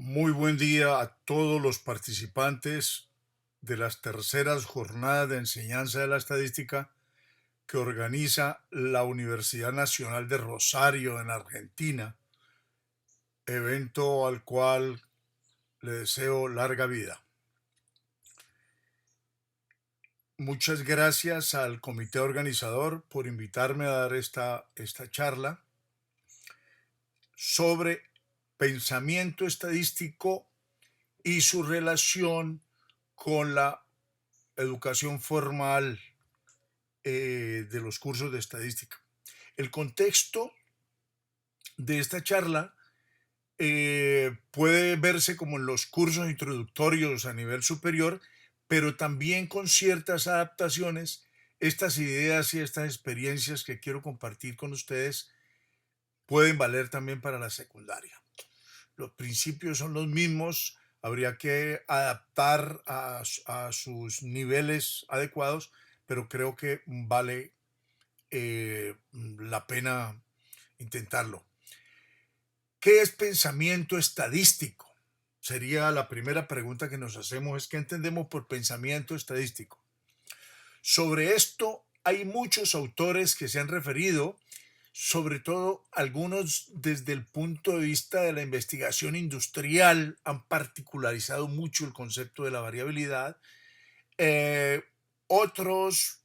Muy buen día a todos los participantes de las terceras jornadas de enseñanza de la estadística que organiza la Universidad Nacional de Rosario en Argentina, evento al cual le deseo larga vida. Muchas gracias al comité organizador por invitarme a dar esta charla sobre pensamiento estadístico y su relación con la educación formal de los cursos de estadística. El contexto de esta charla puede verse como en los cursos introductorios a nivel superior, pero también con ciertas adaptaciones. Estas ideas y estas experiencias que quiero compartir con ustedes pueden valer también para la secundaria. Los principios son los mismos, habría que adaptar a sus niveles adecuados, pero creo que vale la pena intentarlo. ¿Qué es pensamiento estadístico? Sería la primera pregunta que nos hacemos, es ¿qué entendemos por pensamiento estadístico? Sobre esto hay muchos autores que se han referido, sobre todo algunos desde el punto de vista de la investigación industrial han particularizado mucho el concepto de la variabilidad. Eh, Otros,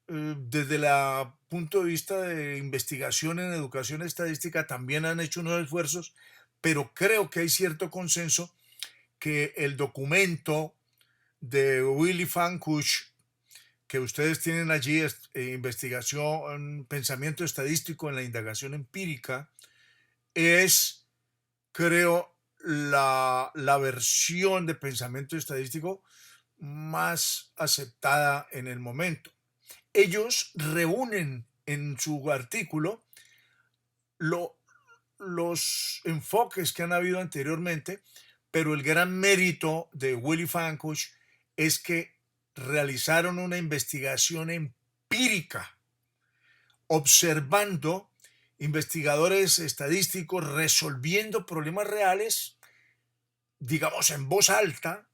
desde el punto de vista de investigación en educación estadística, también han hecho unos esfuerzos, pero creo que hay cierto consenso que el documento de Willy Fankush que ustedes tienen allí, es, investigación, pensamiento estadístico en la indagación empírica, es, creo, la versión de pensamiento estadístico más aceptada en el momento. Ellos reúnen en su artículo lo, los enfoques que han habido anteriormente, pero el gran mérito de Willy Fankush es que realizaron una investigación empírica, observando investigadores estadísticos resolviendo problemas reales, digamos en voz alta,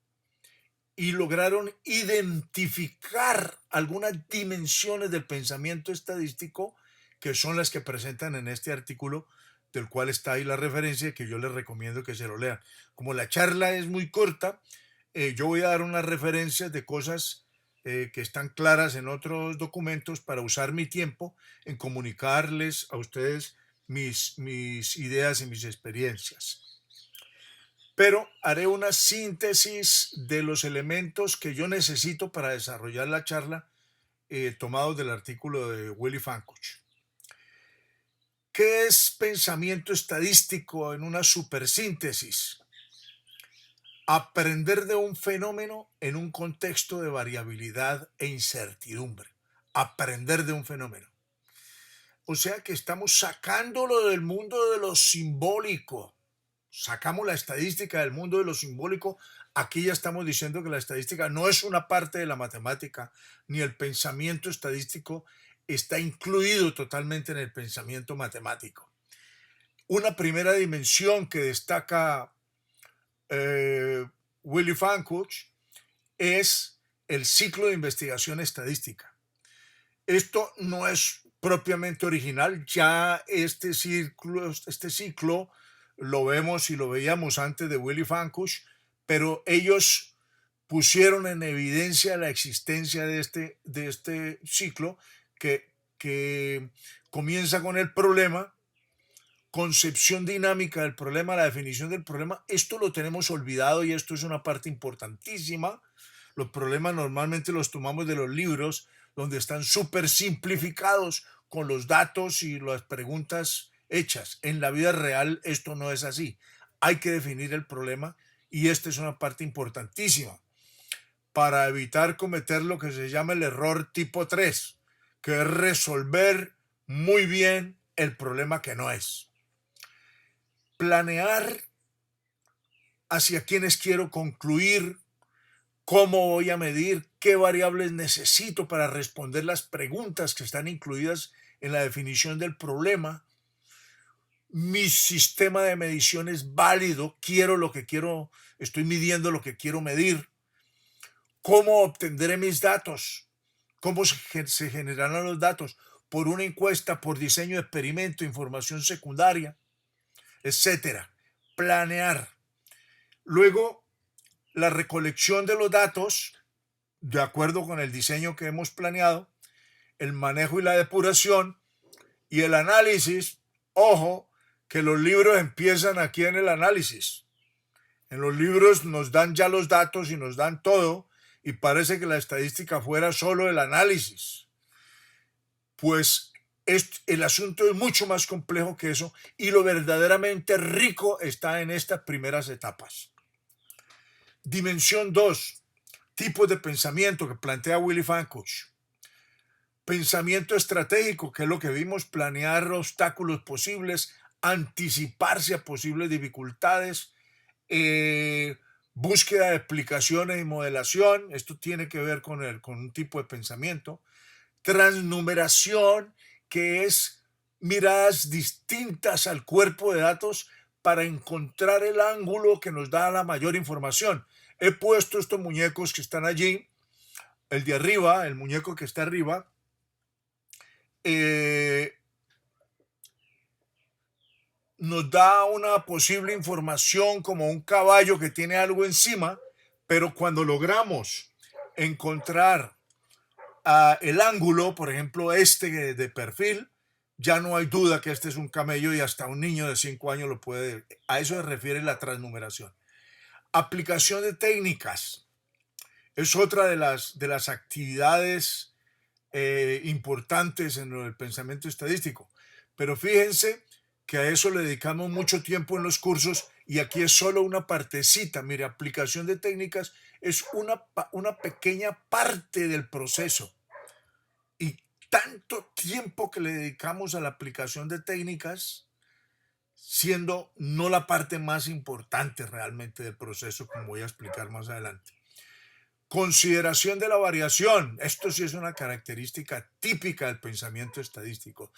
y lograron identificar algunas dimensiones del pensamiento estadístico que son las que presentan en este artículo del cual está ahí la referencia que yo les recomiendo que se lo lean. Como la charla es muy corta, yo voy a dar unas referencias de cosas que están claras en otros documentos para usar mi tiempo en comunicarles a ustedes mis ideas y mis experiencias, pero haré una síntesis de los elementos que yo necesito para desarrollar la charla tomados del artículo de Willy Fankuch. ¿Qué es pensamiento estadístico en una supersíntesis? Aprender de un fenómeno en un contexto de variabilidad e incertidumbre. Aprender de un fenómeno. O sea que estamos sacándolo del mundo de lo simbólico. Sacamos la estadística del mundo de lo simbólico. Aquí ya estamos diciendo que la estadística no es una parte de la matemática, ni el pensamiento estadístico está incluido totalmente en el pensamiento matemático. Una primera dimensión que destaca eh, Willy Fankuch es el ciclo de investigación estadística. Esto no es propiamente original, ya este ciclo lo vemos y lo veíamos antes de Willy Fankush, pero ellos pusieron en evidencia la existencia de este ciclo que comienza con el problema, concepción dinámica del problema, la definición del problema. Esto lo tenemos olvidado y esto es una parte importantísima. Los problemas normalmente los tomamos de los libros, donde están súper simplificados con los datos y las preguntas hechas. En la vida real esto no es así. Hay que definir el problema y esta es una parte importantísima para evitar cometer lo que se llama el error tipo 3, que es resolver muy bien el problema que no es. Planear hacia quienes quiero concluir, cómo voy a medir, qué variables necesito para responder las preguntas que están incluidas en la definición del problema, mi sistema de medición es válido, quiero lo que quiero, estoy midiendo lo que quiero medir, cómo obtendré mis datos, cómo se generarán los datos, por una encuesta, por diseño de experimento, información secundaria, etcétera. Planear. Luego, la recolección de los datos, de acuerdo con el diseño que hemos planeado, el manejo y la depuración y el análisis. Ojo, que los libros empiezan aquí en el análisis. En los libros nos dan ya los datos y nos dan todo, y parece que la estadística fuera solo el análisis. Pues el asunto es mucho más complejo que eso, y lo verdaderamente rico está en estas primeras etapas. Dimensión 2, tipos de pensamiento que plantea Willy Fancuch. Pensamiento estratégico, que es lo que vimos, planear obstáculos posibles, anticiparse a posibles dificultades, búsqueda de explicaciones y modelación. Esto tiene que ver con un tipo de pensamiento. Transnumeración, que es miradas distintas al cuerpo de datos para encontrar el ángulo que nos da la mayor información. He puesto estos muñecos que están allí, el de arriba, el muñeco que está arriba, nos da una posible información como un caballo que tiene algo encima, pero cuando logramos encontrar el ángulo, por ejemplo este de perfil, ya no hay duda que este es un camello, y hasta un niño de 5 años lo puede. A eso se refiere la transnumeración. Aplicación de técnicas es otra de las actividades importantes en el pensamiento estadístico, pero fíjense que a eso le dedicamos mucho tiempo en los cursos, y aquí es solo una partecita. Mire, aplicación de técnicas es una pequeña parte del proceso, y tanto tiempo que le dedicamos a la aplicación de técnicas, siendo no la parte más importante realmente del proceso, como voy a explicar más adelante. Consideración de la variación. Esto sí es una característica típica del pensamiento estadístico.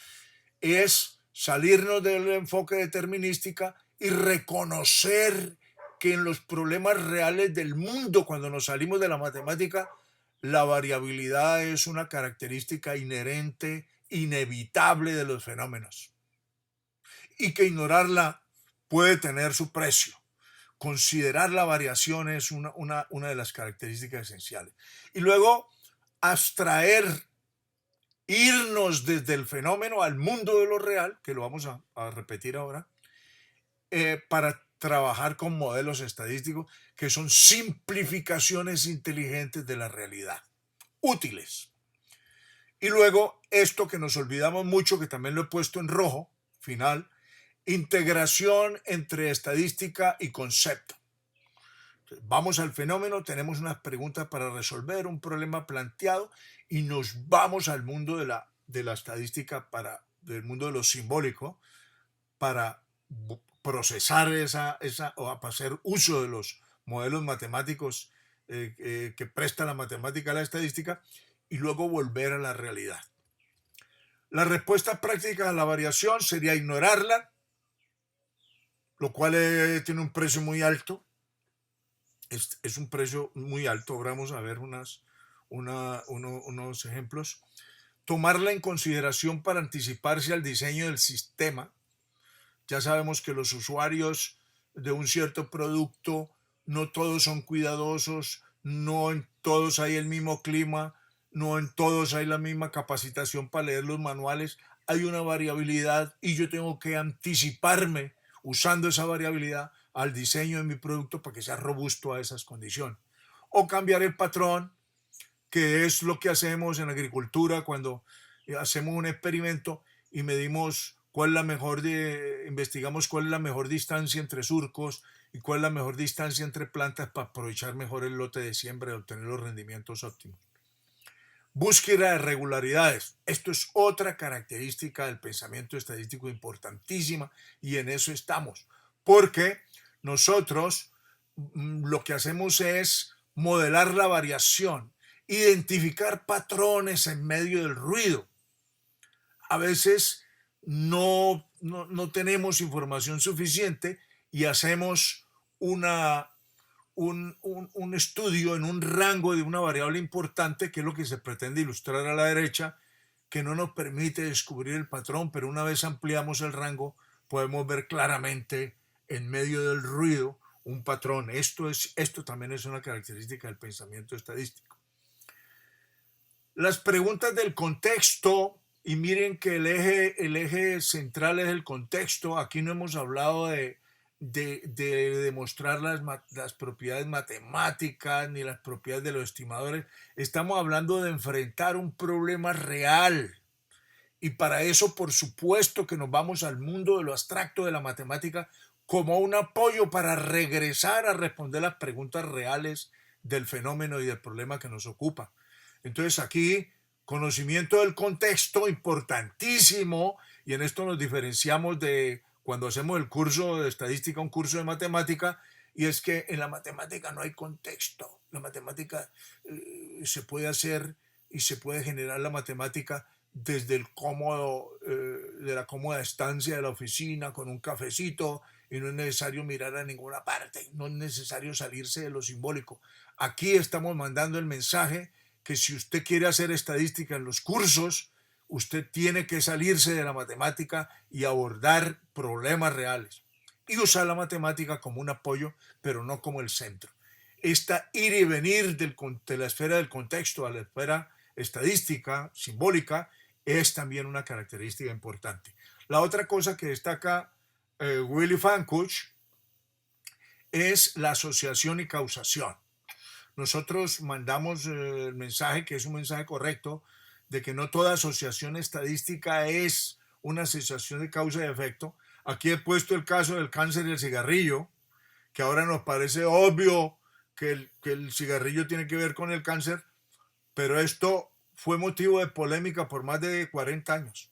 Es salirnos del enfoque determinística y reconocer que en los problemas reales del mundo, cuando nos salimos de la matemática, la variabilidad es una característica inherente, inevitable de los fenómenos, y que ignorarla puede tener su precio. Considerar la variación es una de las características esenciales. Y luego, abstraer, irnos desde el fenómeno al mundo de lo real, que lo vamos a repetir ahora, para trabajar con modelos estadísticos que son simplificaciones inteligentes de la realidad, útiles. Y luego, esto que nos olvidamos mucho, que también lo he puesto en rojo, final, integración entre estadística y concepto. Vamos al fenómeno, tenemos unas preguntas para resolver, un problema planteado, y nos vamos al mundo de la estadística, del mundo de lo simbólico, para procesar o para hacer uso de los modelos matemáticos que presta la matemática a la estadística, y luego volver a la realidad. La respuesta práctica a la variación sería ignorarla, lo cual tiene un precio muy alto. Es un precio muy alto. Ahora vamos a ver unos ejemplos. Tomarla en consideración para anticiparse al diseño del sistema. Ya sabemos que los usuarios de un cierto producto no todos son cuidadosos, no en todos hay el mismo clima, no en todos hay la misma capacitación para leer los manuales. Hay una variabilidad, y yo tengo que anticiparme usando esa variabilidad al diseño de mi producto para que sea robusto a esas condiciones. O cambiar el patrón, que es lo que hacemos en agricultura cuando hacemos un experimento y medimos investigamos cuál es la mejor distancia entre surcos y cuál es la mejor distancia entre plantas para aprovechar mejor el lote de siembra y obtener los rendimientos óptimos. Búsqueda de regularidades. Esto es otra característica del pensamiento estadístico importantísima, y en eso estamos, porque nosotros lo que hacemos es modelar la variación, identificar patrones en medio del ruido. A veces no tenemos información suficiente y hacemos una, un estudio en un rango de una variable importante, que es lo que se pretende ilustrar a la derecha, que no nos permite descubrir el patrón, pero una vez ampliamos el rango, podemos ver claramente en medio del ruido un patrón. Esto también es una característica del pensamiento estadístico. Las preguntas del contexto, y miren que el eje central es el contexto. Aquí no hemos hablado de demostrar las propiedades matemáticas ni las propiedades de los estimadores. Estamos hablando de enfrentar un problema real. Y para eso, por supuesto, que nos vamos al mundo de lo abstracto de la matemática como un apoyo para regresar a responder las preguntas reales del fenómeno y del problema que nos ocupa. Entonces aquí, conocimiento del contexto, importantísimo, y en esto nos diferenciamos de cuando hacemos el curso de estadística, un curso de matemática, y es que en la matemática no hay contexto. La matemática se puede hacer y se puede generar la matemática desde el cómodo, de la cómoda estancia de la oficina con un cafecito, y no es necesario mirar a ninguna parte, no es necesario salirse de lo simbólico. Aquí estamos mandando el mensaje que si usted quiere hacer estadística en los cursos, usted tiene que salirse de la matemática y abordar problemas reales y usar la matemática como un apoyo, pero no como el centro. Esta ir y venir de la esfera del contexto a la esfera estadística, simbólica, es también una característica importante. La otra cosa que destaca Willy Fankuch es la asociación y causación. Nosotros mandamos el mensaje, que es un mensaje correcto, de que no toda asociación estadística es una asociación de causa y efecto. Aquí he puesto el caso del cáncer y el cigarrillo, que ahora nos parece obvio que el cigarrillo tiene que ver con el cáncer, pero esto fue motivo de polémica por más de 40 años.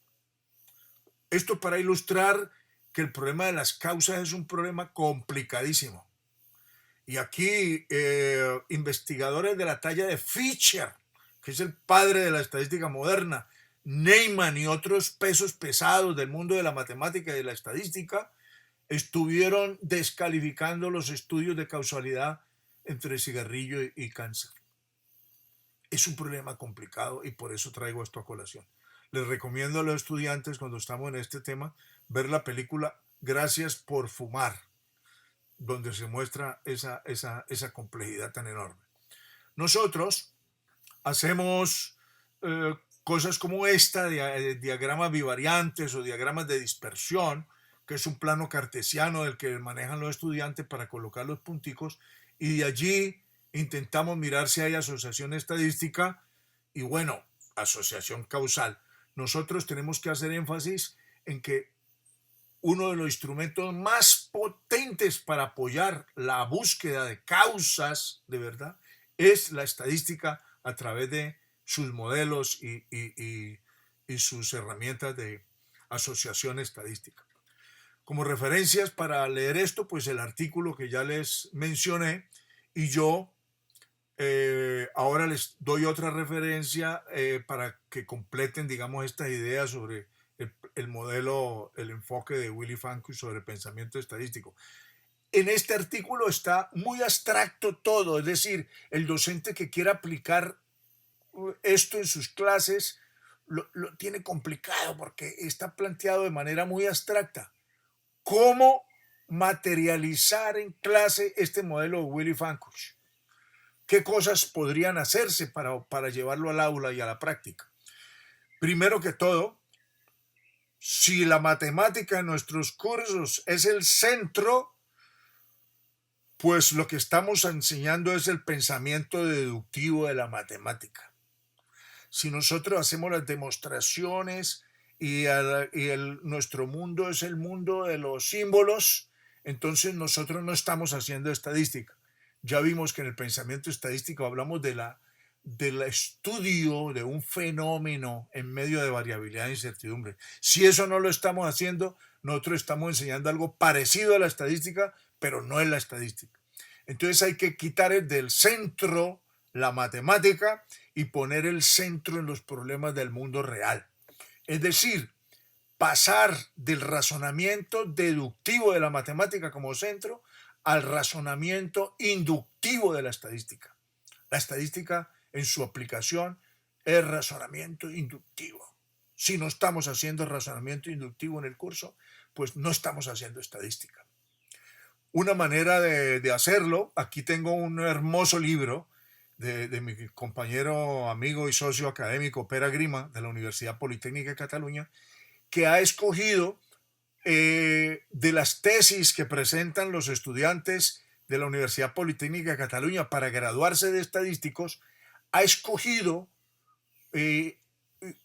Esto para ilustrar que el problema de las causas es un problema complicadísimo. Y aquí investigadores de la talla de Fisher, que es el padre de la estadística moderna, Neyman y otros pesos pesados del mundo de la matemática y de la estadística, estuvieron descalificando los estudios de causalidad entre cigarrillo y cáncer. Es un problema complicado y por eso traigo esto a colación. Les recomiendo a los estudiantes, cuando estamos en este tema, ver la película Gracias por fumar, donde se muestra esa complejidad tan enorme. Nosotros hacemos cosas como esta, diagramas bivariantes o diagramas de dispersión, que es un plano cartesiano del que manejan los estudiantes para colocar los punticos, y de allí intentamos mirar si hay asociación estadística y, bueno, asociación causal. Nosotros tenemos que hacer énfasis en que uno de los instrumentos más potentes para apoyar la búsqueda de causas de verdad es la estadística a través de sus modelos y sus herramientas de asociación estadística. Como referencias para leer esto, pues el artículo que ya les mencioné, y yo ahora les doy otra referencia para que completen, digamos, estas ideas sobre el modelo, el enfoque de Willy Fankush sobre pensamiento estadístico. En este artículo está muy abstracto todo, es decir, el docente que quiera aplicar esto en sus clases lo tiene complicado porque está planteado de manera muy abstracta. ¿Cómo materializar en clase este modelo de Willy Fankush? ¿Qué cosas podrían hacerse para llevarlo al aula y a la práctica? Primero que todo, si la matemática en nuestros cursos es el centro, pues lo que estamos enseñando es el pensamiento deductivo de la matemática. Si nosotros hacemos las demostraciones y nuestro mundo es el mundo de los símbolos, entonces nosotros no estamos haciendo estadística. Ya vimos que en el pensamiento estadístico hablamos del estudio de un fenómeno en medio de variabilidad e incertidumbre. Si eso no lo estamos haciendo, nosotros estamos enseñando algo parecido a la estadística, pero no es la estadística. Entonces hay que quitar del centro la matemática y poner el centro en los problemas del mundo real. Es decir, pasar del razonamiento deductivo de la matemática como centro al razonamiento inductivo de la estadística. La estadística en su aplicación es razonamiento inductivo. Si no estamos haciendo razonamiento inductivo en el curso, pues no estamos haciendo estadística. Una manera de hacerlo, aquí tengo un hermoso libro de mi compañero, amigo y socio académico Pere Grima, de la Universidad Politécnica de Cataluña, que ha escogido de las tesis que presentan los estudiantes de la Universidad Politécnica de Cataluña para graduarse de estadísticos, ha escogido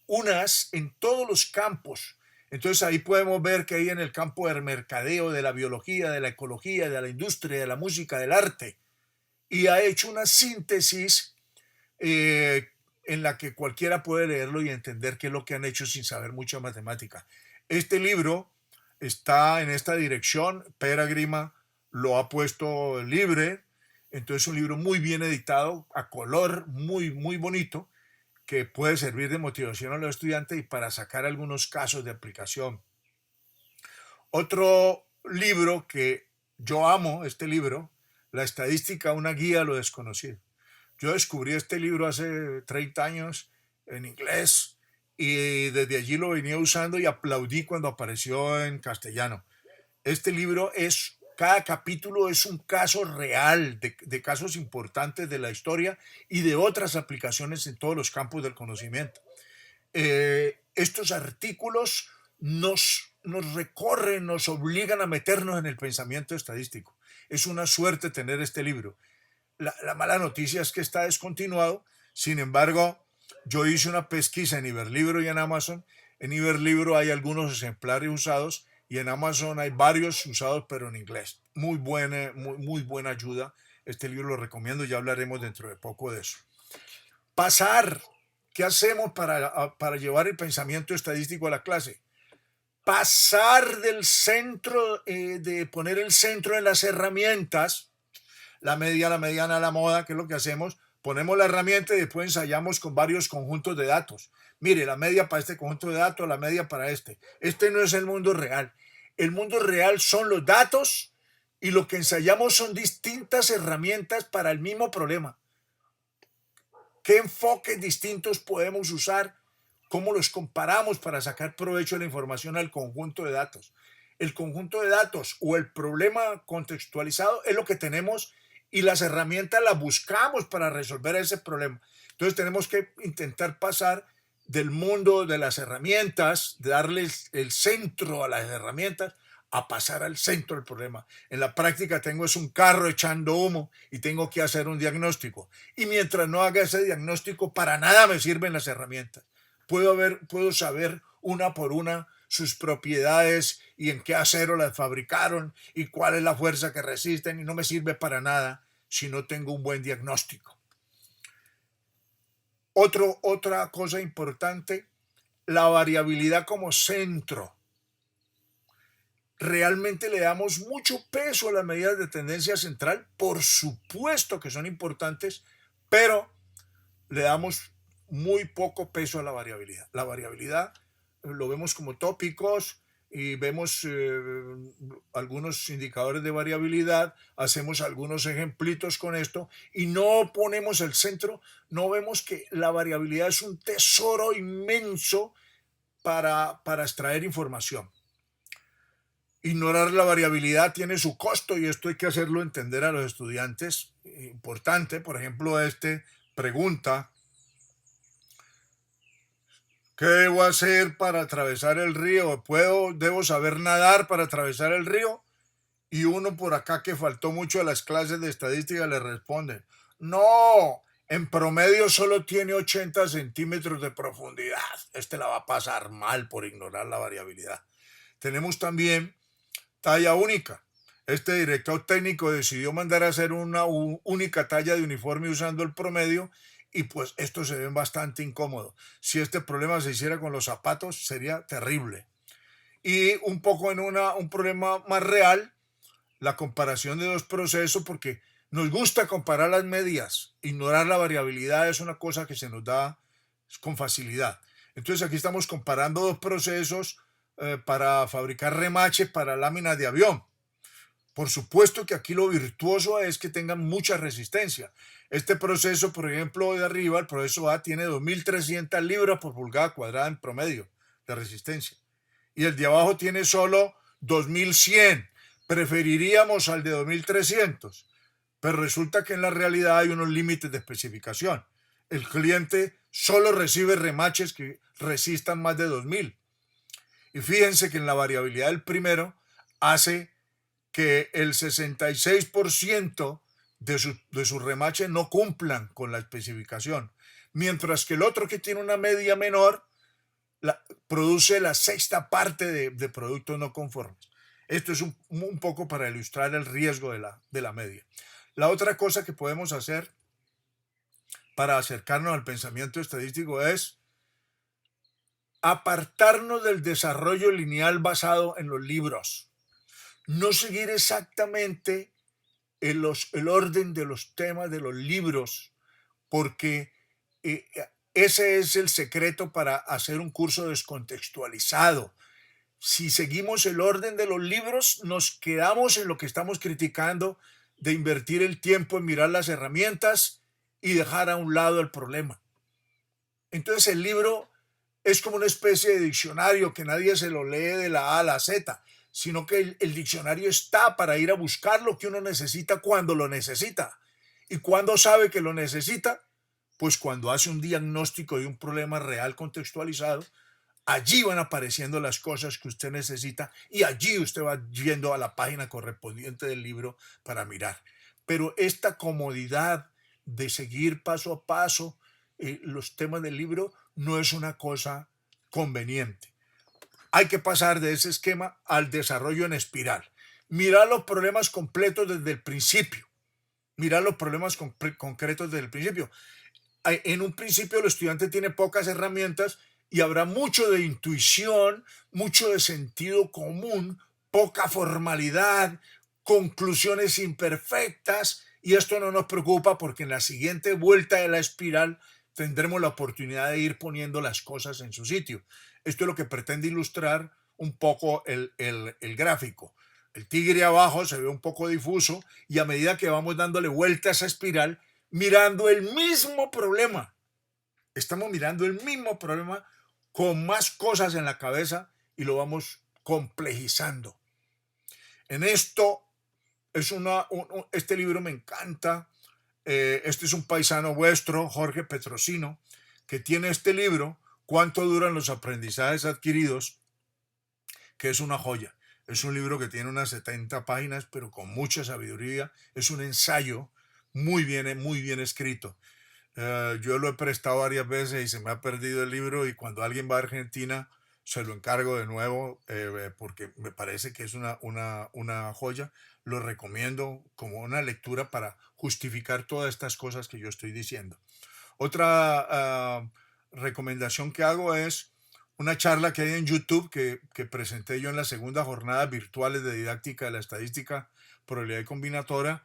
unas en todos los campos. Entonces ahí podemos ver que hay en el campo del mercadeo, de la biología, de la ecología, de la industria, de la música, del arte, y ha hecho una síntesis en la que cualquiera puede leerlo y entender qué es lo que han hecho sin saber mucha matemática. Este libro está en esta dirección, Pere Grima lo ha puesto libre, entonces es un libro muy bien editado, a color, muy, muy bonito, que puede servir de motivación a los estudiantes y para sacar algunos casos de aplicación. Otro libro que yo amo, este libro, La estadística, una guía a lo desconocido. Yo descubrí este libro hace 30 años en inglés y desde allí lo venía usando y aplaudí cuando apareció en castellano. Este libro es, cada capítulo es un caso real de casos importantes de la historia y de otras aplicaciones en todos los campos del conocimiento. Estos artículos nos recorren, nos obligan a meternos en el pensamiento estadístico. Es una suerte tener este libro. La mala noticia es que está descontinuado. Sin embargo, yo hice una pesquisa en Iberlibro y en Amazon. En Iberlibro hay algunos ejemplares usados y en Amazon hay varios usados, pero en inglés. Muy buena ayuda. Este libro lo recomiendo, ya hablaremos dentro de poco de eso. Pasar. ¿Qué hacemos para llevar el pensamiento estadístico a la clase? Pasar del centro, de poner el centro en las herramientas, la media, la mediana, la moda, que es lo que hacemos. Ponemos la herramienta y después ensayamos con varios conjuntos de datos. Mire, la media para este conjunto de datos, la media para este. Este no es el mundo real. El mundo real son los datos y lo que ensayamos son distintas herramientas para el mismo problema. ¿Qué enfoques distintos podemos usar? ¿Cómo los comparamos para sacar provecho de la información al conjunto de datos? El conjunto de datos o el problema contextualizado es lo que tenemos y las herramientas las buscamos para resolver ese problema. Entonces tenemos que intentar pasar del mundo de las herramientas, de darles el centro a las herramientas, a pasar al centro del problema. En la práctica tengo es un carro echando humo y tengo que hacer un diagnóstico. Y mientras no haga ese diagnóstico, para nada me sirven las herramientas. Puedo saber una por una sus propiedades y en qué acero las fabricaron y cuál es la fuerza que resisten y no me sirve para nada si no tengo un buen diagnóstico. Otra cosa importante, la variabilidad como centro. ¿Realmente le damos mucho peso a las medidas de tendencia central? Por supuesto que son importantes, pero le damos muy poco peso a la variabilidad. La variabilidad lo vemos como tópicos y vemos algunos indicadores de variabilidad, hacemos algunos ejemplitos con esto y no ponemos el centro, no vemos que la variabilidad es un tesoro inmenso para extraer información. Ignorar la variabilidad tiene su costo y esto hay que hacerlo entender a los estudiantes. Importante, por ejemplo, pregunta: ¿qué debo hacer para atravesar el río? ¿Debo saber nadar para atravesar el río? Y uno por acá que faltó mucho a las clases de estadística le responde: no, en promedio solo tiene 80 centímetros de profundidad. La va a pasar mal por ignorar la variabilidad. Tenemos también talla única. Este director técnico decidió mandar a hacer una única talla de uniforme usando el promedio y pues esto se ve bastante incómodo. Si este problema se hiciera con los zapatos sería terrible. Y un poco en un problema más real, la comparación de dos procesos, porque nos gusta comparar las medias. Ignorar la variabilidad es una cosa que se nos da con facilidad. Entonces aquí estamos comparando dos procesos, para fabricar remaches para láminas de avión. Por supuesto que aquí lo virtuoso es que tengan mucha resistencia. Este proceso, por ejemplo, de arriba, el proceso A tiene 2.300 libras por pulgada cuadrada en promedio de resistencia. Y el de abajo tiene solo 2.100. Preferiríamos al de 2.300. Pero resulta que en la realidad hay unos límites de especificación. El cliente solo recibe remaches que resistan más de 2.000. Y fíjense que en la variabilidad del primero hace que el 66% de sus remaches no cumplan con la especificación, mientras que el otro, que tiene una media menor, produce la sexta parte de productos no conformes. Esto es un poco para ilustrar el riesgo de la media. La otra cosa que podemos hacer para acercarnos al pensamiento estadístico es apartarnos del desarrollo lineal basado en los libros. No seguir exactamente el orden de los temas de los libros, porque ese es el secreto para hacer un curso descontextualizado. Si seguimos el orden de los libros, nos quedamos en lo que estamos criticando, de invertir el tiempo en mirar las herramientas y dejar a un lado el problema. Entonces el libro es como una especie de diccionario que nadie se lo lee de la A a la Z, sino que el diccionario está para ir a buscar lo que uno necesita cuando lo necesita. ¿Y cuando sabe que lo necesita? Pues cuando hace un diagnóstico de un problema real contextualizado. Allí van apareciendo las cosas que usted necesita y allí usted va yendo a la página correspondiente del libro para mirar. Pero esta comodidad de seguir paso a paso los temas del libro no es una cosa conveniente. Hay que pasar de ese esquema al desarrollo en espiral. Mirar los problemas completos desde el principio. Mirar los problemas concretos desde el principio. En un principio el estudiante tiene pocas herramientas y habrá mucho de intuición, mucho de sentido común, poca formalidad, conclusiones imperfectas, y esto no nos preocupa porque en la siguiente vuelta de la espiral tendremos la oportunidad de ir poniendo las cosas en su sitio. Esto es lo que pretende ilustrar un poco el gráfico. El tigre abajo se ve un poco difuso y a medida que vamos dándole vuelta a esa espiral, mirando el mismo problema, estamos mirando el mismo problema con más cosas en la cabeza y lo vamos complejizando. En esto este libro me encanta. Este es un paisano vuestro, Jorge Petrosino, que tiene este libro, ¿Cuánto duran los aprendizajes adquiridos?, que es una joya. Es un libro que tiene unas 70 páginas, pero con mucha sabiduría. Es un ensayo muy bien escrito. Yo lo he prestado varias veces y se me ha perdido el libro, y cuando alguien va a Argentina se lo encargo de nuevo, porque me parece que es una joya. Lo recomiendo como una lectura para justificar todas estas cosas que yo estoy diciendo. Otra recomendación que hago es una charla que hay en YouTube que presenté yo en la segunda jornada virtuales de didáctica de la estadística, probabilidad y combinatoria,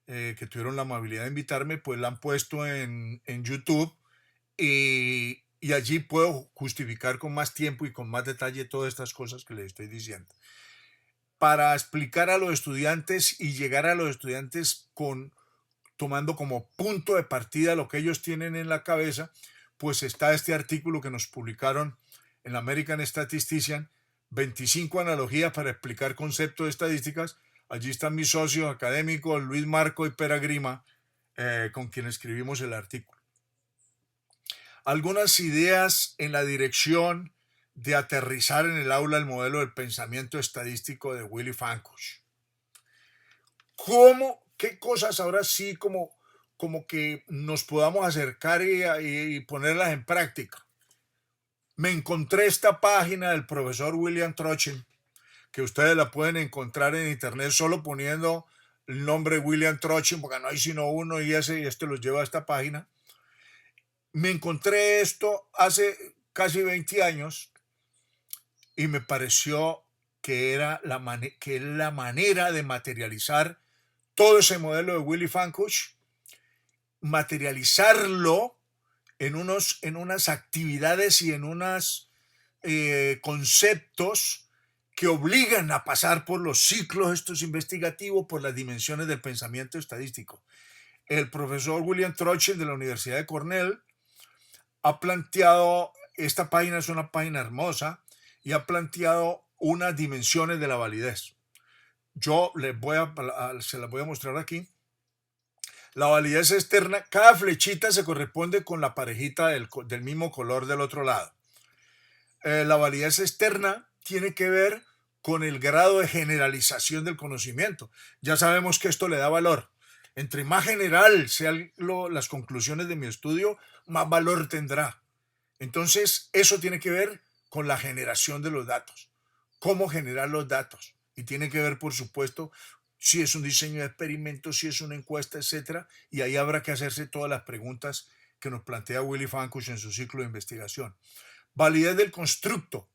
que tuvieron la amabilidad de invitarme. Pues la han puesto en YouTube y allí puedo justificar con más tiempo y con más detalle todas estas cosas que les estoy diciendo. Para explicar a los estudiantes y llegar a los estudiantes tomando como punto de partida lo que ellos tienen en la cabeza, pues está este artículo que nos publicaron en la American Statistician, 25 analogías para explicar conceptos de estadísticas. Allí están mis socios académicos, Luis Marco y Pera Grima, con quien escribimos el artículo. Algunas ideas en la dirección de aterrizar en el aula el modelo del pensamiento estadístico de Willy Fankush. ¿Qué cosas ahora sí como que nos podamos acercar y ponerlas en práctica? Me encontré esta página del profesor William Trochin, que ustedes la pueden encontrar en internet solo poniendo el nombre William Trochin, porque no hay sino uno, y este los lleva a esta página. Me encontré esto hace casi 20 años y me pareció que era la manera de materializar todo ese modelo de Willy Fankush, materializarlo en unas actividades y en unas conceptos que obligan a pasar por los ciclos estos investigativos, por las dimensiones del pensamiento estadístico. El profesor William Trochen de la Universidad de Cornell ha planteado, esta página es una página hermosa, y ha planteado unas dimensiones de la validez. Yo se las voy a mostrar aquí. La validez externa, cada flechita se corresponde con la parejita del mismo color del otro lado. La validez externa tiene que ver con el grado de generalización del conocimiento. Ya sabemos que esto le da valor. Entre más general sean las conclusiones de mi estudio, más valor tendrá. Entonces, eso tiene que ver con la generación de los datos. Cómo generar los datos. Y tiene que ver, por supuesto, si es un diseño de experimentos, si es una encuesta, etcétera. Y ahí habrá que hacerse todas las preguntas que nos plantea Willy Fankush en su ciclo de investigación. Validez del constructo.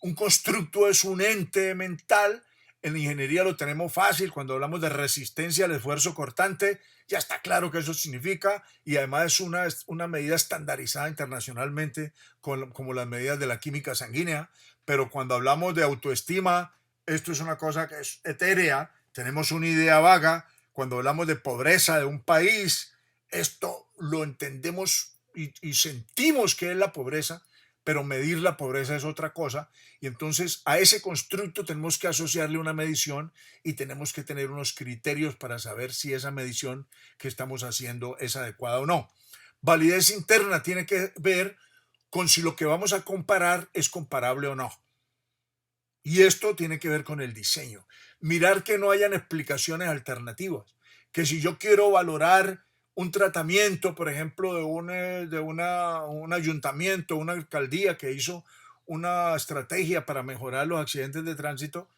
Un constructo es un ente mental. En ingeniería lo tenemos fácil. Cuando hablamos de resistencia al esfuerzo cortante, ya está claro qué eso significa, y además es una medida estandarizada internacionalmente como las medidas de la química sanguínea. Pero cuando hablamos de autoestima, esto es una cosa que es etérea, tenemos una idea vaga. Cuando hablamos de pobreza de un país, esto lo entendemos y sentimos que es la pobreza, pero medir la pobreza es otra cosa. Y entonces a ese constructo tenemos que asociarle una medición y tenemos que tener unos criterios para saber si esa medición que estamos haciendo es adecuada o no. Validez interna tiene que ver con si lo que vamos a comparar es comparable o no. Y esto tiene que ver con el diseño. Mirar que no hayan explicaciones alternativas. Que si yo quiero valorar un tratamiento, por ejemplo, de un ayuntamiento, una alcaldía que hizo una estrategia para mejorar los accidentes de tránsito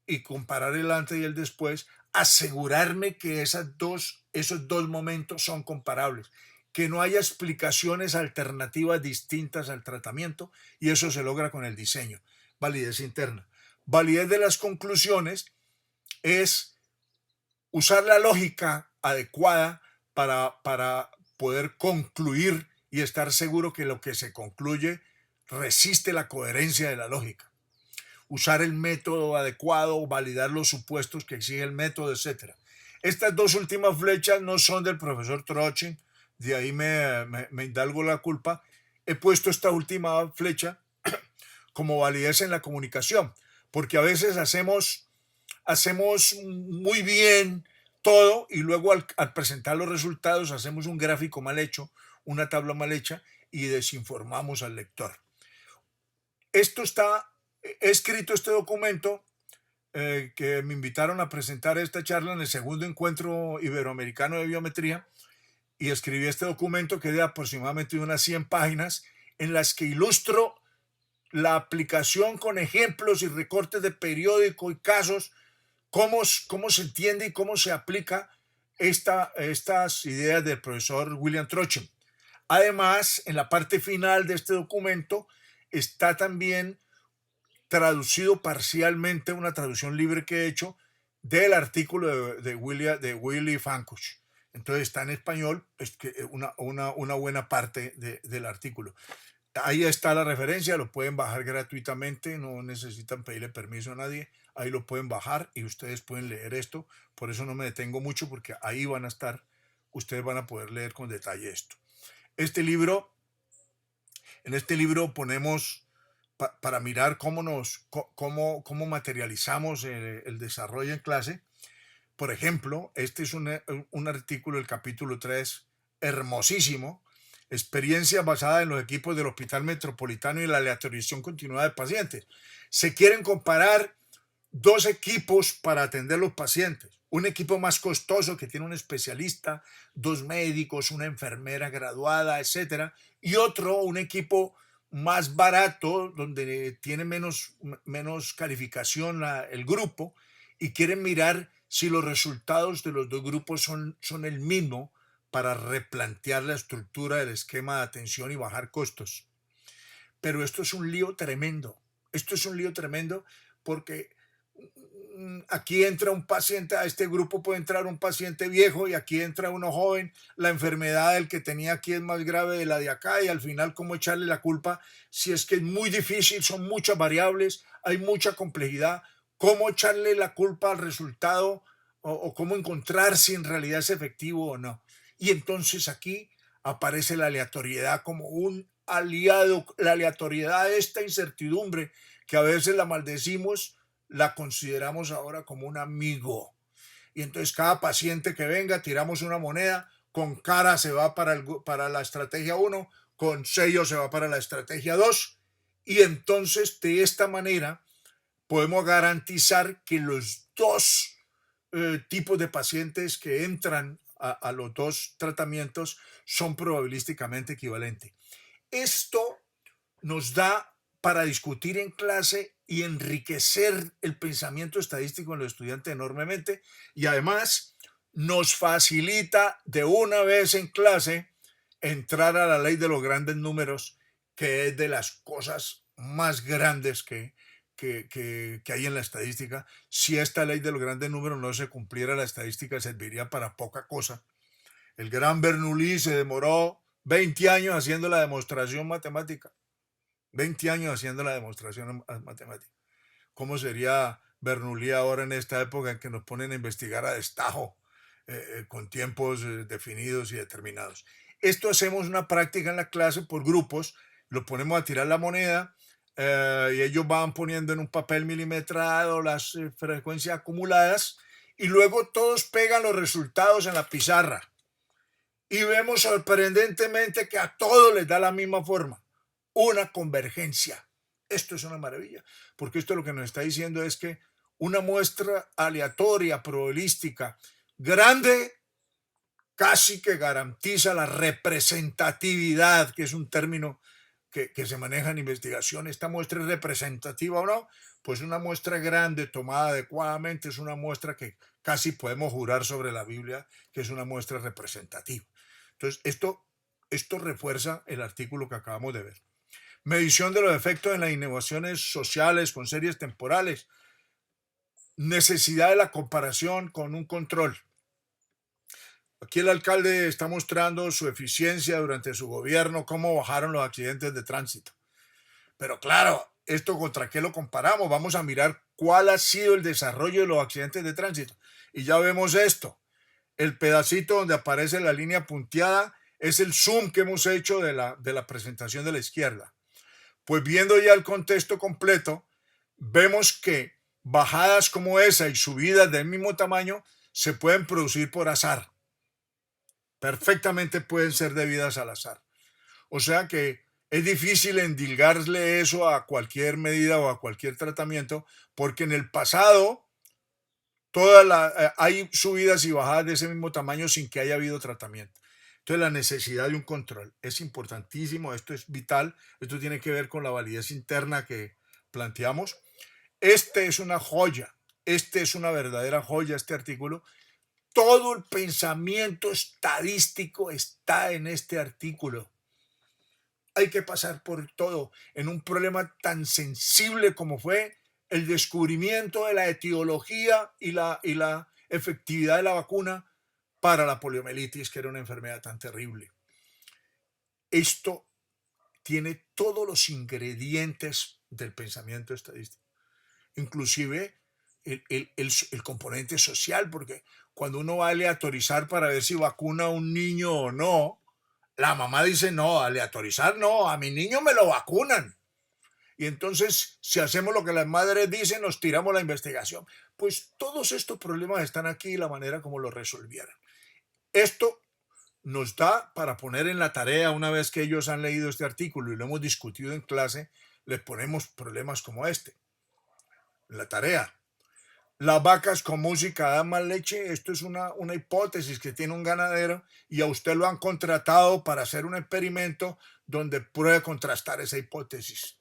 y comparar el antes y el después, asegurarme que esos dos momentos son comparables, que no haya explicaciones alternativas distintas al tratamiento, y eso se logra con el diseño. Validez interna. Validez de las conclusiones es usar la lógica adecuada para poder concluir y estar seguro que lo que se concluye resiste la coherencia de la lógica. Usar el método adecuado, validar los supuestos que exige el método, etc. Estas dos últimas flechas no son del profesor Trochen, de ahí me indalgo la culpa. He puesto esta última flecha como validez en la comunicación, porque a veces hacemos muy bien todo y luego al presentar los resultados hacemos un gráfico mal hecho, una tabla mal hecha, y desinformamos al lector. He escrito este documento que me invitaron a presentar esta charla en el segundo encuentro iberoamericano de biometría, y escribí este documento que es de aproximadamente unas 100 páginas en las que ilustro la aplicación con ejemplos y recortes de periódico y casos, cómo se entiende y cómo se aplica estas ideas del profesor William Trochen. Además, en la parte final de este documento está también traducido parcialmente, una traducción libre que he hecho del artículo de Willy Fankush. Entonces está en español, es que una buena parte del artículo. Ahí está la referencia, lo pueden bajar gratuitamente, no necesitan pedirle permiso a nadie, ahí lo pueden bajar y ustedes pueden leer esto. Por eso no me detengo mucho, porque ahí van a estar, ustedes van a poder leer con detalle esto. En este libro ponemos para mirar cómo materializamos el desarrollo en clase. Por ejemplo, este es un artículo del capítulo 3, hermosísimo, experiencia basada en los equipos del Hospital Metropolitano y la aleatorización continuada de pacientes. Se quieren comparar dos equipos para atender los pacientes. Un equipo más costoso que tiene un especialista, dos médicos, una enfermera graduada, etcétera, y otro, un equipo más barato donde tiene menos calificación el grupo, y quieren mirar si los resultados de los dos grupos son el mismo para replantear la estructura del esquema de atención y bajar costos. Pero esto es un lío tremendo. Esto es un lío tremendo porque aquí entra un paciente, a este grupo puede entrar un paciente viejo y aquí entra uno joven, la enfermedad del que tenía aquí es más grave de la de acá y al final cómo echarle la culpa si es que es muy difícil, son muchas variables, hay mucha complejidad, cómo echarle la culpa al resultado o cómo encontrar si en realidad es efectivo o no. Y entonces aquí aparece la aleatoriedad como un aliado, la aleatoriedad, esta incertidumbre que a veces la maldecimos, la consideramos ahora como un amigo. Y entonces cada paciente que venga, tiramos una moneda, con cara se va para la estrategia 1, con sello se va para la estrategia 2, y entonces de esta manera podemos garantizar que los dos tipos de pacientes que entran a los dos tratamientos son probabilísticamente equivalentes. Esto nos da para discutir en clase y enriquecer el pensamiento estadístico en los estudiantes enormemente y además nos facilita de una vez en clase entrar a la ley de los grandes números, que es de las cosas más grandes que hay en la estadística. Si esta ley de los grandes números no se cumpliera, la estadística serviría para poca cosa. El gran Bernoulli se demoró 20 años haciendo la demostración matemática. 20 años haciendo la demostración matemática. ¿Cómo sería Bernoulli ahora en esta época en que nos ponen a investigar a destajo con tiempos definidos y determinados? Esto hacemos una práctica en la clase por grupos, lo ponemos a tirar la moneda y ellos van poniendo en un papel milimetrado las frecuencias acumuladas y luego todos pegan los resultados en la pizarra y vemos sorprendentemente que a todos les da la misma forma, una convergencia. Esto es una maravilla, porque esto lo que nos está diciendo es que una muestra aleatoria, probabilística, grande, casi que garantiza la representatividad, que es un término que se maneja en investigación. ¿Esta muestra es representativa o no? Pues una muestra grande tomada adecuadamente es una muestra que casi podemos jurar sobre la Biblia que es una muestra representativa. Entonces, esto refuerza el artículo que acabamos de ver. Medición de los efectos en las innovaciones sociales con series temporales. Necesidad de la comparación con un control. Aquí el alcalde está mostrando su eficiencia durante su gobierno, cómo bajaron los accidentes de tránsito. Pero claro, ¿esto contra qué lo comparamos? Vamos a mirar cuál ha sido el desarrollo de los accidentes de tránsito. Y ya vemos esto. El pedacito donde aparece la línea punteada es el zoom que hemos hecho de la presentación de la izquierda. Pues viendo ya el contexto completo, vemos que bajadas como esa y subidas del mismo tamaño se pueden producir por azar. Perfectamente pueden ser debidas al azar. O sea que es difícil endilgarle eso a cualquier medida o a cualquier tratamiento, porque en el pasado hay subidas y bajadas de ese mismo tamaño sin que haya habido tratamiento. Entonces la necesidad de un control es importantísimo, esto es vital, esto tiene que ver con la validez interna que planteamos. Este es una joya, este es una verdadera joya, este artículo. Todo el pensamiento estadístico está en este artículo. Hay que pasar por todo en un problema tan sensible como fue el descubrimiento de la etiología y la efectividad de la vacuna para la poliomielitis, que era una enfermedad tan terrible. Esto tiene todos los ingredientes del pensamiento estadístico, inclusive el componente social, porque cuando uno va a aleatorizar para ver si vacuna a un niño o no, la mamá dice, no, aleatorizar no, a mi niño me lo vacunan. Y entonces, si hacemos lo que las madres dicen, nos tiramos la investigación. Pues todos estos problemas están aquí y la manera como lo resolvieron. Esto nos da para poner en la tarea, una vez que ellos han leído este artículo y lo hemos discutido en clase, les ponemos problemas como este. En la tarea. Las vacas con música dan más leche. Esto es una hipótesis que tiene un ganadero y a usted lo han contratado para hacer un experimento donde pruebe contrastar esa hipótesis.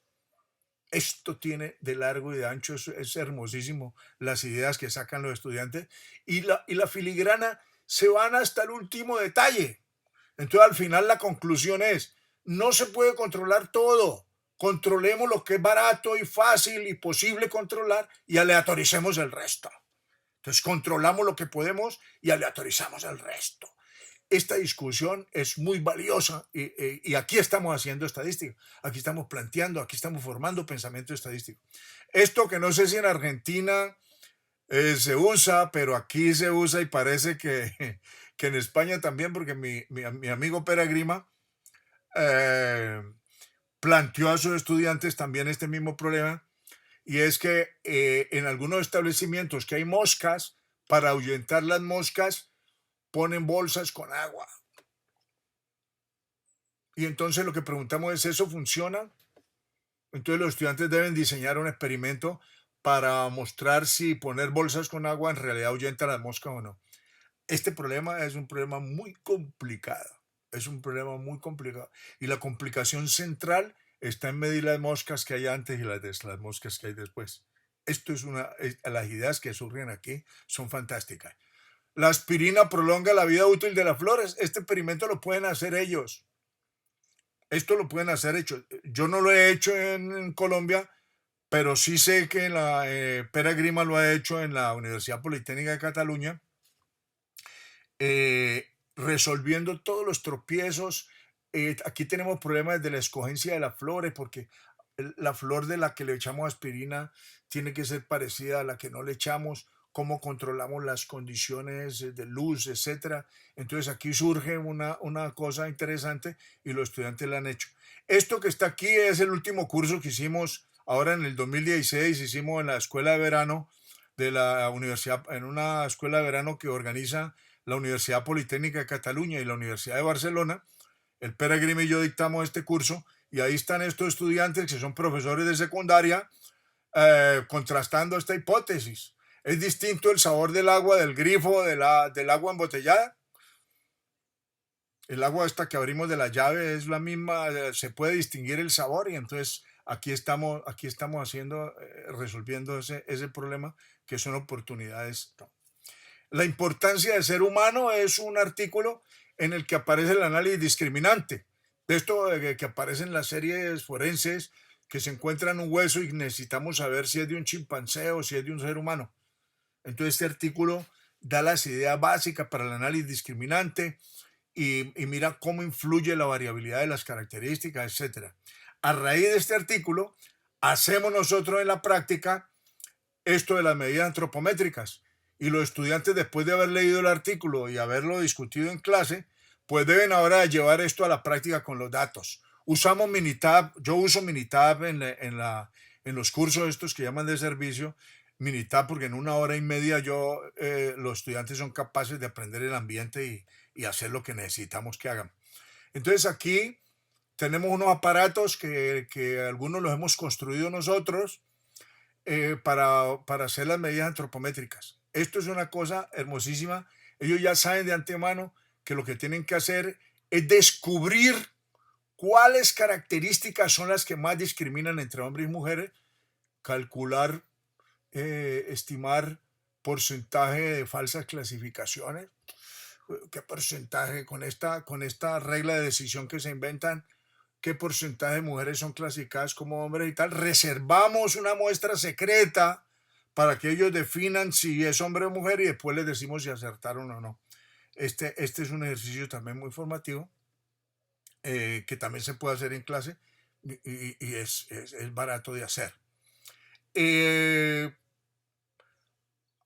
Esto tiene de largo y de ancho, es hermosísimo las ideas que sacan los estudiantes y la filigrana se van hasta el último detalle. Entonces al final la conclusión es, no se puede controlar todo, Controlemos lo que es barato y fácil y posible controlar y aleatoricemos el resto. Entonces controlamos lo que podemos y aleatorizamos el resto. Esta discusión es muy valiosa y aquí estamos haciendo estadística, aquí estamos planteando, aquí estamos formando pensamiento estadístico. Esto que no sé si en Argentina se usa, pero aquí se usa y parece que en España también, porque mi amigo Peragrima eh, planteó a sus estudiantes también este mismo problema, y es que en algunos establecimientos que hay moscas, para ahuyentar las moscas, ponen bolsas con agua. Y entonces lo que preguntamos es, ¿eso funciona? Entonces los estudiantes deben diseñar un experimento para mostrar si poner bolsas con agua en realidad ahuyenta las moscas o no. Este problema es un problema muy complicado. Es un problema muy complicado. Y la complicación central está en medir las moscas que hay antes y las moscas que hay después. Esto es las ideas que surgen aquí son fantásticas. La aspirina prolonga la vida útil de las flores. Este experimento lo pueden hacer ellos. Esto lo pueden hacer ellos. Yo no lo he hecho en Colombia, pero sí sé que Pere Grima lo ha hecho en la Universidad Politécnica de Cataluña, resolviendo todos los tropiezos. Aquí tenemos problemas de la escogencia de las flores, porque la flor de la que le echamos aspirina tiene que ser parecida a la que no le echamos, cómo controlamos las condiciones de luz, etcétera. Entonces aquí surge una cosa interesante y los estudiantes la han hecho. Esto que está aquí es el último curso que hicimos ahora en el 2016, hicimos en la escuela de verano de la universidad, en una escuela de verano que organiza la Universidad Politécnica de Cataluña y la Universidad de Barcelona. El Peregrino y yo dictamos este curso y ahí están estos estudiantes que son profesores de secundaria contrastando esta hipótesis. ¿Es distinto el sabor del agua del grifo del agua embotellada? El agua esta que abrimos de la llave es la misma, se puede distinguir el sabor y entonces aquí estamos haciendo, resolviendo ese problema que son oportunidades. La importancia del ser humano es un artículo en el que aparece el análisis discriminante. De esto que aparece en las series forenses, que se encuentra un hueso y necesitamos saber si es de un chimpancé o si es de un ser humano. Entonces este artículo da las ideas básicas para el análisis discriminante y mira cómo influye la variabilidad de las características, etc. A raíz de este artículo, hacemos nosotros en la práctica esto de las medidas antropométricas. Y los estudiantes, después de haber leído el artículo y haberlo discutido en clase, pues deben ahora llevar esto a la práctica con los datos. Usamos Minitab, yo uso Minitab en los cursos estos que llaman de servicio, Minitab porque en 1 hora y media los estudiantes son capaces de aprender el ambiente y hacer lo que necesitamos que hagan. Entonces aquí tenemos unos aparatos que algunos los hemos construido nosotros para hacer las medidas antropométricas. Esto es una cosa hermosísima. Ellos ya saben de antemano que lo que tienen que hacer es descubrir cuáles características son las que más discriminan entre hombres y mujeres, calcular, estimar porcentaje de falsas clasificaciones, qué porcentaje con esta regla de decisión que se inventan, qué porcentaje de mujeres son clasificadas como hombres y tal. Reservamos una muestra secreta para que ellos definan si es hombre o mujer y después les decimos si acertaron o no. Este es un ejercicio también muy formativo que también se puede hacer en clase y es barato de hacer.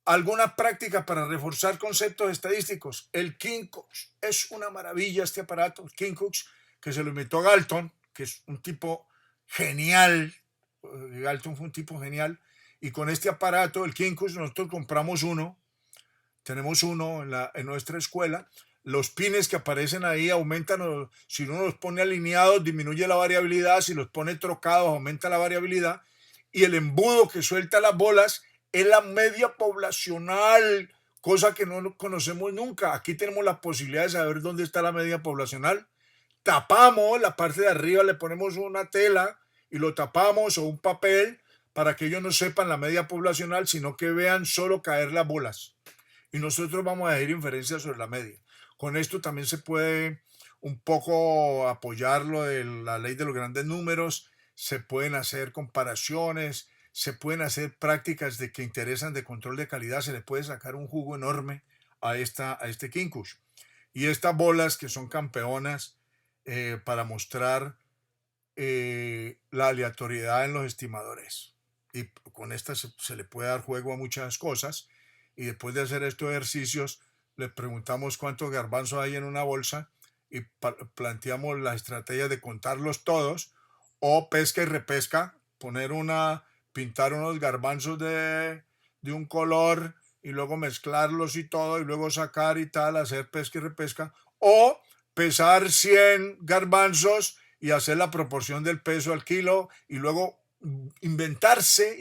Algunas prácticas para reforzar conceptos estadísticos. El Kinkox es una maravilla, este aparato, el Kinkox, que se lo inventó Galton, que es un tipo genial. Galton fue un tipo genial. Y con este aparato, el Kinkox, nosotros compramos uno. Tenemos uno en nuestra escuela. Los pines que aparecen ahí aumentan, si uno los pone alineados, disminuye la variabilidad. Si los pone trocados, aumenta la variabilidad. Y el embudo que suelta las bolas es la media poblacional, cosa que no conocemos nunca. Aquí tenemos la posibilidad de saber dónde está la media poblacional. Tapamos la parte de arriba, le ponemos una tela y lo tapamos o un papel para que ellos no sepan la media poblacional, sino que vean solo caer las bolas. Y nosotros vamos a hacer inferencias sobre la media. Con esto también se puede un poco apoyar lo de la ley de los grandes números. se pueden hacer comparaciones, se pueden hacer prácticas de que interesan de control de calidad, se le puede sacar un jugo enorme a este Kinkush. Y estas bolas que son campeonas para mostrar la aleatoriedad en los estimadores. Y con estas se le puede dar juego a muchas cosas. Y después de hacer estos ejercicios, le preguntamos cuántos garbanzos hay en una bolsa y planteamos la estrategia de contarlos todos, o pesca y repesca, pintar unos garbanzos de un color y luego mezclarlos y todo, y luego sacar y tal, hacer pesca y repesca, o pesar 100 garbanzos y hacer la proporción del peso al kilo, y luego inventarse,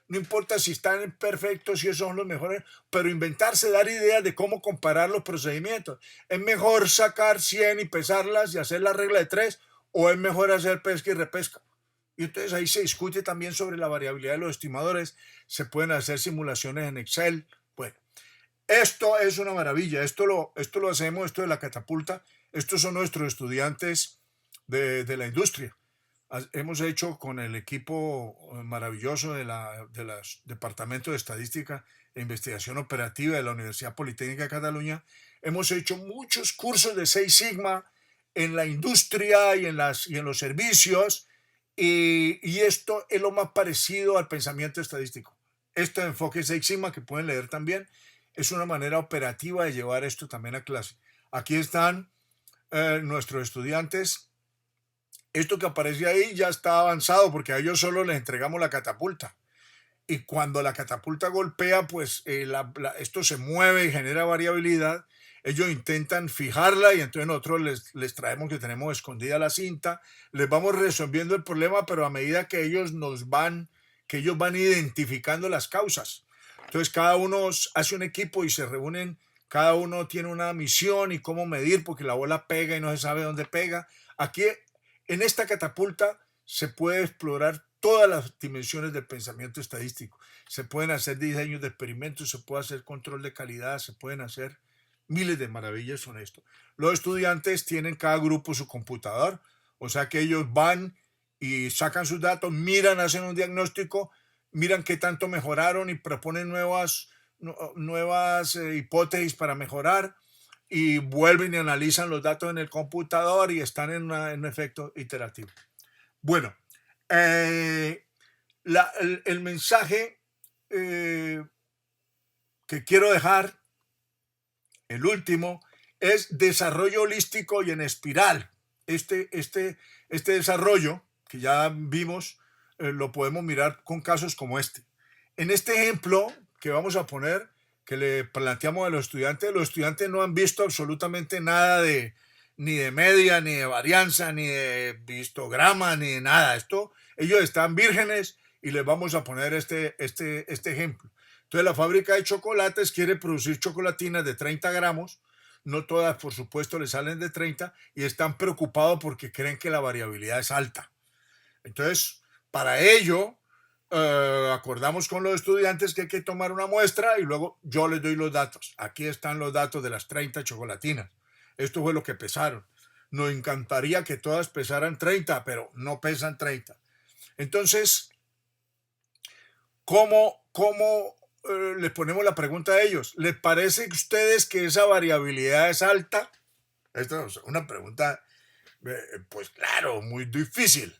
no importa si están perfectos, si esos son los mejores, pero inventarse, dar ideas de cómo comparar los procedimientos. ¿Es mejor sacar 100 y pesarlas y hacer la regla de 3, o es mejor hacer pesca y repesca? Y entonces ahí se discute también sobre la variabilidad de los estimadores, se pueden hacer simulaciones en Excel. Bueno, esto es una maravilla, esto lo hacemos, esto de la catapulta, estos son nuestros estudiantes de la industria. Hemos hecho con el equipo maravilloso del Departamento de Estadística e Investigación Operativa de la Universidad Politécnica de Cataluña, hemos hecho muchos cursos de Six Sigma en la industria y en los servicios, y esto es lo más parecido al pensamiento estadístico. Este enfoque Six Sigma, que pueden leer también, es una manera operativa de llevar esto también a clase. Aquí están nuestros estudiantes. Esto que aparece ahí ya está avanzado porque a ellos solo les entregamos la catapulta. Y cuando la catapulta golpea, pues esto se mueve y genera variabilidad. Ellos intentan fijarla y entonces nosotros les traemos que tenemos escondida la cinta. Les vamos resolviendo el problema, pero a medida que ellos van identificando las causas. Entonces cada uno hace un equipo y se reúnen, cada uno tiene una misión y cómo medir, porque la bola pega y no se sabe dónde pega. Aquí en esta catapulta se puede explorar todas las dimensiones del pensamiento estadístico. Se pueden hacer diseños de experimentos, se puede hacer control de calidad, se pueden hacer miles de maravillas con esto. Los estudiantes tienen cada grupo su computador, o sea que ellos van y sacan sus datos, miran, hacen un diagnóstico, miran qué tanto mejoraron y proponen nuevas hipótesis para mejorar, y vuelven y analizan los datos en el computador y están en un efecto iterativo. Bueno, el mensaje que quiero dejar, el último, es desarrollo holístico y en espiral. Este desarrollo que ya vimos, lo podemos mirar con casos como este. En este ejemplo que vamos a poner, que le planteamos a los estudiantes no han visto absolutamente nada ni de media, ni de varianza, ni de histograma, ni de nada. Ellos están vírgenes y les vamos a poner este ejemplo. Entonces la fábrica de chocolates quiere producir chocolatinas de 30 gramos, no todas por supuesto le salen de 30, y están preocupados porque creen que la variabilidad es alta. Entonces, para ello, acordamos con los estudiantes que hay que tomar una muestra y luego yo les doy los datos. Aquí están los datos de las 30 chocolatinas. Esto fue lo que pesaron. Nos encantaría que todas pesaran 30, pero no pesan 30. Entonces, ¿cómo les ponemos la pregunta a ellos? ¿Les parece a ustedes que esa variabilidad es alta? Esta es una pregunta, pues claro, muy difícil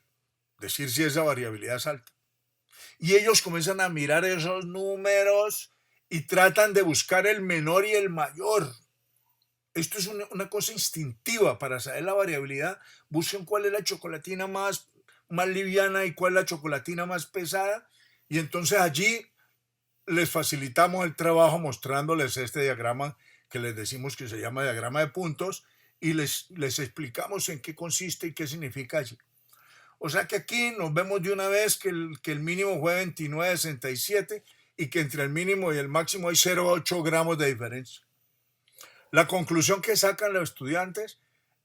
decir si esa variabilidad es alta. Y ellos comienzan a mirar esos números y tratan de buscar el menor y el mayor. Esto es una cosa instintiva para saber la variabilidad. Busquen cuál es la chocolatina más liviana y cuál es la chocolatina más pesada, y entonces allí les facilitamos el trabajo mostrándoles este diagrama que les decimos que se llama diagrama de puntos, y les explicamos en qué consiste y qué significa allí. O sea que aquí nos vemos de una vez que el mínimo fue 29,67 y que entre el mínimo y el máximo hay 0,8 gramos de diferencia. La conclusión que sacan los estudiantes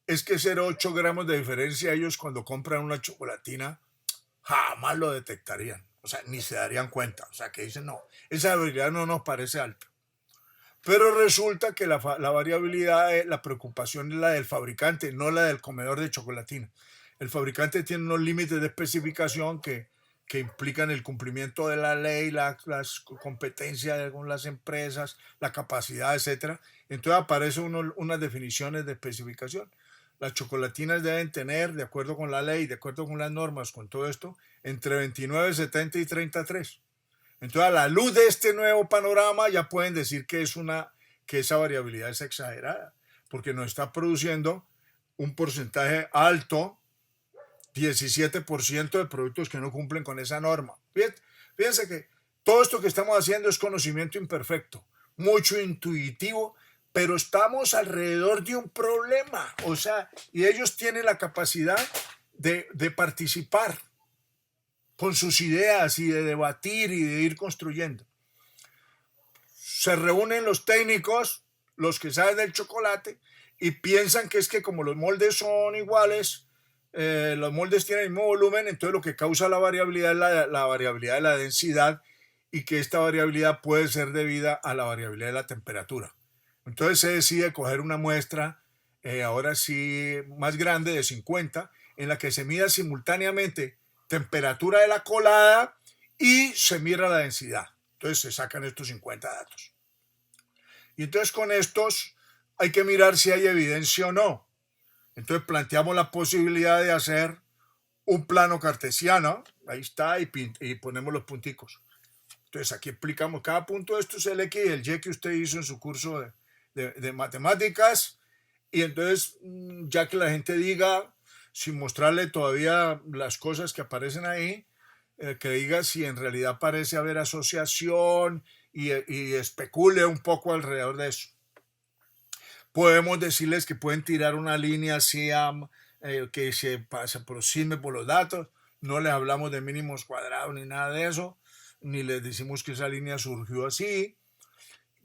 es que 0,8 gramos de diferencia, ellos cuando compran una chocolatina jamás lo detectarían. O sea, ni se darían cuenta. O sea, que dicen, no, esa variabilidad no nos parece alta. Pero resulta que la variabilidad, la preocupación es la del fabricante, no la del comedor de chocolatina. El fabricante tiene unos límites de especificación que implican el cumplimiento de la ley, las competencias con las empresas, la capacidad, etcétera. Entonces aparecen unas definiciones de especificación. Las chocolatinas deben tener, de acuerdo con la ley, de acuerdo con las normas, con todo esto, entre 29, 70 y 33. Entonces, a la luz de este nuevo panorama, ya pueden decir que esa variabilidad es exagerada, porque nos está produciendo un porcentaje alto, 17% de productos que no cumplen con esa norma. Fíjense que todo esto que estamos haciendo es conocimiento imperfecto, mucho intuitivo, pero estamos alrededor de un problema, o sea, y ellos tienen la capacidad de participar con sus ideas y de debatir y de ir construyendo. Se reúnen los técnicos, los que saben del chocolate, y piensan que es que como los moldes son iguales, los moldes tienen el mismo volumen, entonces lo que causa la variabilidad es la variabilidad de la densidad, y que esta variabilidad puede ser debida a la variabilidad de la temperatura. Entonces se decide coger una muestra, ahora sí más grande, de 50, en la que se mida simultáneamente temperatura de la colada y se mira la densidad. Entonces se sacan estos 50 datos. Y entonces con estos hay que mirar si hay evidencia o no. Entonces planteamos la posibilidad de hacer un plano cartesiano, ahí está, y ponemos los punticos. Entonces aquí explicamos cada punto de esto es el X y el Y que usted hizo en su curso de matemáticas, y entonces ya que la gente diga, sin mostrarle todavía las cosas que aparecen ahí, que diga si en realidad parece haber asociación y especule un poco alrededor de eso. Podemos decirles que pueden tirar una línea así que se aproxime por los datos. No les hablamos de mínimos cuadrados ni nada de eso, ni les decimos que esa línea surgió así.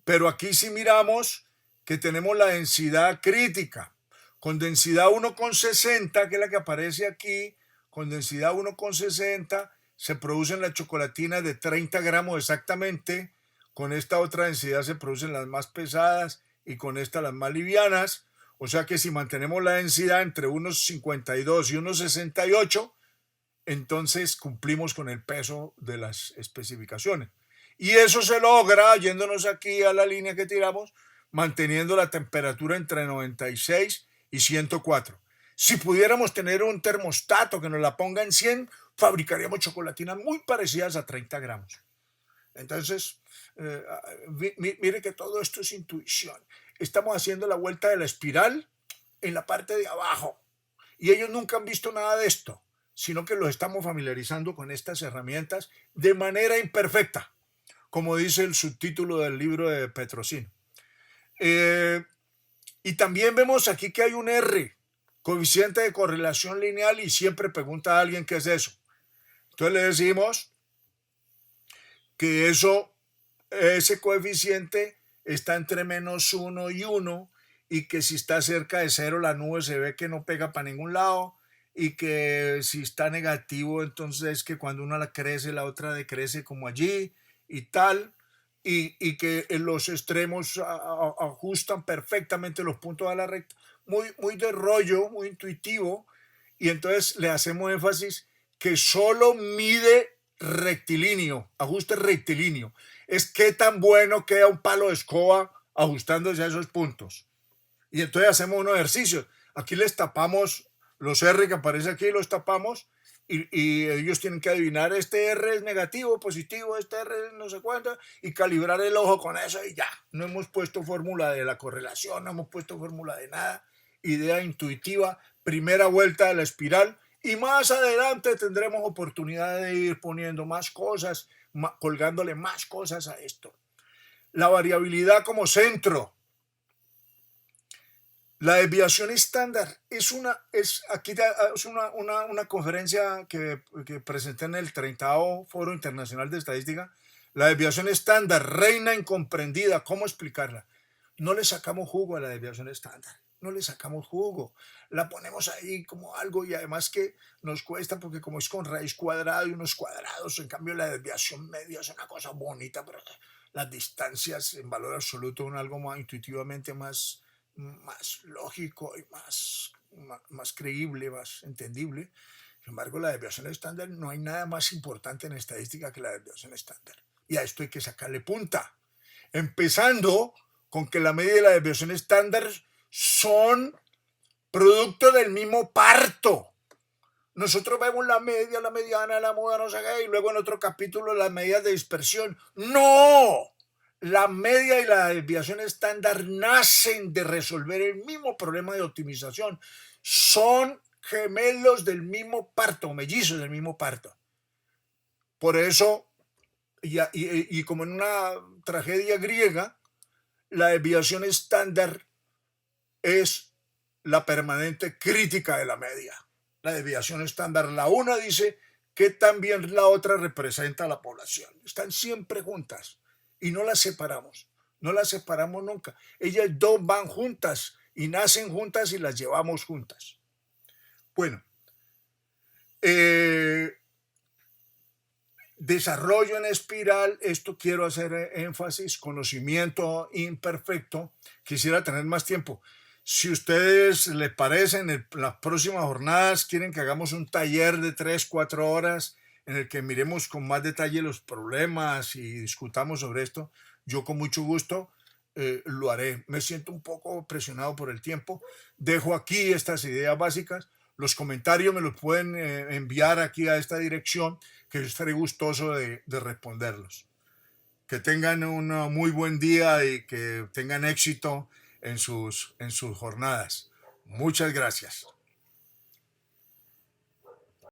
Pero aquí sí miramos que tenemos la densidad crítica. Con densidad 1,60, que es la que aparece aquí, con densidad 1,60 se producen las chocolatinas de 30 gramos exactamente. Con esta otra densidad se producen las más pesadas y con esta las más livianas. O sea que si mantenemos la densidad entre unos 52 y unos 68, entonces cumplimos con el peso de las especificaciones. Y eso se logra, yéndonos aquí a la línea que tiramos, manteniendo la temperatura entre 96 y 104. Si pudiéramos tener un termostato que nos la ponga en 100, fabricaríamos chocolatinas muy parecidas a 30 gramos. Entonces, mire que todo esto es intuición. Estamos haciendo la vuelta de la espiral en la parte de abajo. Y ellos nunca han visto nada de esto, sino que los estamos familiarizando con estas herramientas de manera imperfecta, como dice el subtítulo del libro de Petrosino. Y también vemos aquí que hay un R, coeficiente de correlación lineal, y siempre pregunta a alguien qué es eso. Entonces le decimos que ese coeficiente está entre -1 y 1, y que si está cerca de 0 la nube se ve que no pega para ningún lado, y que si está negativo entonces es que cuando una la crece la otra decrece como allí y tal, y que en los extremos ajustan perfectamente los puntos a la recta, muy de rollo, muy intuitivo. Y entonces le hacemos énfasis que solo mide rectilíneo, ajuste rectilíneo. Es qué tan bueno queda un palo de escoba ajustándose a esos puntos. Y entonces hacemos unos ejercicios. Aquí les tapamos los R que aparece aquí, los tapamos, y ellos tienen que adivinar este R es negativo, positivo, este R es no sé cuánto, y calibrar el ojo con eso, y ya. No hemos puesto fórmula de la correlación, no hemos puesto fórmula de nada. Idea intuitiva, primera vuelta de la espiral, y más adelante tendremos oportunidad de ir poniendo más cosas, colgándole más cosas a esto. La variabilidad como centro. La desviación estándar es una conferencia que presenté en el 30º Foro Internacional de Estadística. La desviación estándar, reina incomprendida, ¿cómo explicarla? No le sacamos jugo a la desviación estándar, no le sacamos jugo. La ponemos ahí como algo, y además que nos cuesta porque como es con raíz cuadrada y unos cuadrados, en cambio la desviación media es una cosa bonita, pero las distancias en valor absoluto son algo más intuitivamente más lógico y más más creíble, más entendible. Sin embargo, la desviación estándar, no hay nada más importante en estadística que la desviación estándar. Y a esto hay que sacarle punta. Empezando con que la media y la desviación estándar son producto del mismo parto. Nosotros vemos la media, la mediana, la moda, no sé qué, y luego en otro capítulo las medidas de dispersión. ¡No! La media y la desviación estándar nacen de resolver el mismo problema de optimización. Son gemelos del mismo parto, mellizos del mismo parto. Por eso, y como en una tragedia griega, la desviación estándar es la permanente crítica de la media. La desviación estándar, la una dice que también la otra representa a la población. Están siempre juntas y no las separamos. No las separamos nunca. Ellas dos van juntas y nacen juntas y las llevamos juntas. Bueno, desarrollo en espiral, esto quiero hacer énfasis, conocimiento imperfecto. Quisiera tener más tiempo. Si ustedes les parecen, en las próximas jornadas quieren que hagamos un taller de 3, 4 horas en el que miremos con más detalle los problemas y discutamos sobre esto, yo con mucho gusto lo haré. Me siento un poco presionado por el tiempo. Dejo aquí estas ideas básicas. Los comentarios me los pueden enviar aquí a esta dirección, que yo estaré gustoso de responderlos. Que tengan un muy buen día y que tengan éxito en sus jornadas. Muchas gracias.